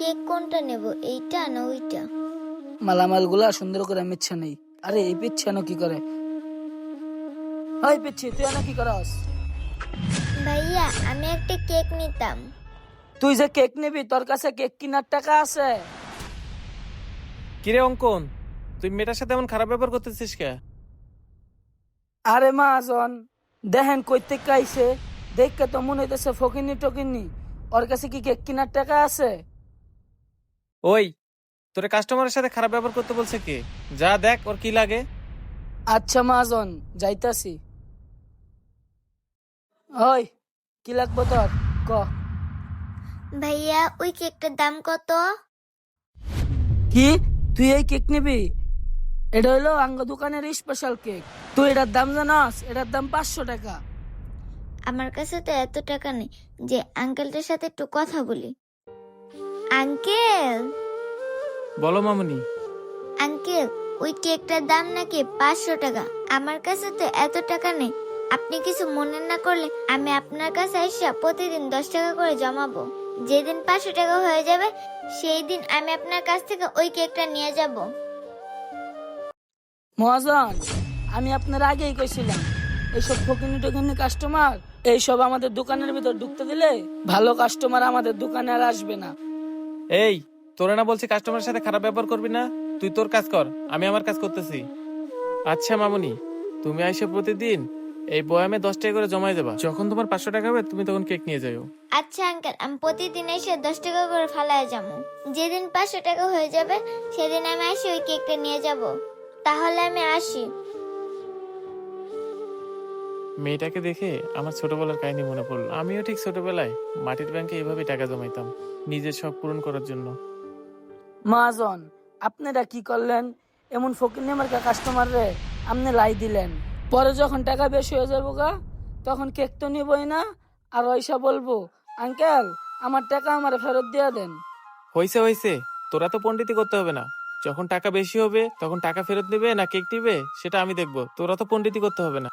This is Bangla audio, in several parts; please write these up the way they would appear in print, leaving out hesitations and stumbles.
কেক কোনটা নেব, এইটা না ওইটা? মালামাল গুলা সুন্দর করে মিচ্ছে নেই। আরে এই পিচ্ছে না কি করে? হাই পিচ্ছে, তুই না কি করস? ভাইয়া আমি একটা কেক নিতাম। তুই যে কেক নিবি, তোর কাছে কেক কেনার টাকা আছে? কিরে অঙ্কন, তুই মেয়েটার সাথে এমন খারাপ ব্যবহার করতেছিস কে? আরে মহাজন, দেখেন কইতে কাইছে, দেখে তো মনে হইতেছে ফকিনি টকিনি। ওর কাছে কি কেক কেনার টাকা আছে? ওই, তোরে কাস্টমারের সাথে খারাপ ব্যবহার করতে বলছে কে? যা দেখ ওর কি লাগে। আচ্ছা মহাজন, যাইতাছি। ওই, কি লাগবো তোর? ক। ভাইয়া ওই কেকটার দাম কত? কি, তুই এই কেক নিবি? এটা হইলো আঙ্গ দোকানের স্পেশাল কেক। তুই এটার দাম জানাস? এটার দাম 500 টাকা। আমার কাছে তো এত টাকা নেই যে আঙ্কেলটার সাথে একটু কথা বলি। আঙ্কেল, বলো মামুনি। আঙ্কেল ওই কেকটার দাম নাকি 500 টাকা। আমার কাছে তো এত টাকা নেই। আপনি কিছু মনে না করলে আমি আপনার কাছে এসে প্রতিদিন 10 টাকা করে জমাবো। যেদিন 500 টাকা হয়ে যাবে সেই দিন আমি আপনার কাছ থেকে ওই কেকটা নিয়ে যাব। মহাজন, আমি আপনার আগেই কইছিলাম, এইসব ফকিনি টকিনি কাস্টমার এইসব আমাদের দোকানের ভিতর ঢুকতে দিলে ভালো কাস্টমার আমাদের দোকানে আর আসবে না। এই, তোরে না বলছি কাস্টমারের সাথে খারাপ ব্যবহার করবি না? তুই তোর কাজ কর, আমি আমার কাজ করতেছি। আচ্ছা মামুনি, তুমি আইসে প্রতিদিন এই বয়ামে 10 টাকা করে জমাই দেবা। যখন তোমার 500 টাকা হবে তুমি তখন কেক নিয়ে যাও। আচ্ছা আঙ্কেল, আমি প্রতিদিন এসে 10 টাকা করে ফালায় যাবো। যেদিন 500 টাকা হয়ে যাবে সেদিন আমি এসে ওই কেকটা নিয়ে যাব। তাহলে আমি আসি। মেয়েটাকে দেখে আমার ছোটবেলার কাহিনী মনে পড়লো। আমিও ঠিক ছোটবেলায় মাটির ব্যাংকে এভাবে টাকা জমাইতাম নিজের শখ পূরণ করার জন্য। মহাজন, আপনারা কি করলেন? এমন ফকিনি মার্কা কাস্টমার রে আপনি লাই দিলেন। পরে যখন টাকা বেশি হয়ে যাবো গা, তখন কেক তো নিবই না, আর ওইসা বলবো আঙ্কেল আমার টাকা আমার ফেরত দিয়ে দেন। হইছে হইছে, তোরা তো পণ্ডিতি করতে হবে না। যখন টাকা বেশি হবে তখন টাকা ফেরত নেবে না কেক দিবে সেটা আমি দেখবো। তোরা তো পণ্ডিতি করতে হবে না।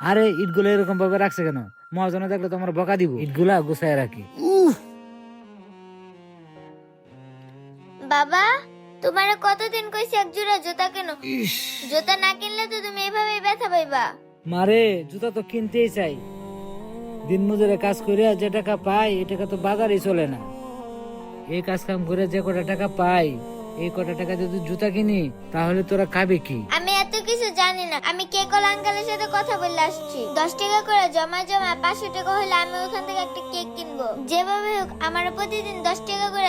আরে ইটগুলো এরকম ভাবে রাখছে কেন? মহাজনে দেখলে তো আমার বকা দিব। ইটগুলা গুছায় রাখি। বাবা, তোমারে কতদিন কইছি এক জোড়া জুতা কেন? জুতা না কিনলে তো তুমি এভাবে ব্যথা পাইবা। মারে, জুতা তো কিনতেই চাই। দিন মজুরে কাজ করে যে টাকা পাই এই টাকা তো বাজারে চলে না। এই কাজ কাম করে যে কটা টাকা পাই এই কটা টাকা যদি জুতা কিনি তাহলে তোরা খাবে কি? আমি এত কিছু জানি না। আমি কেকল আঙ্কেলের সাথে কথা বলে আসছি। 10 টাকা করে জমা জমা 500 টাকা হলে আমি ওখান থেকে একটা কেক কিনবো। যেভাবে হোক আমার প্রতিদিন 10 টাকা করে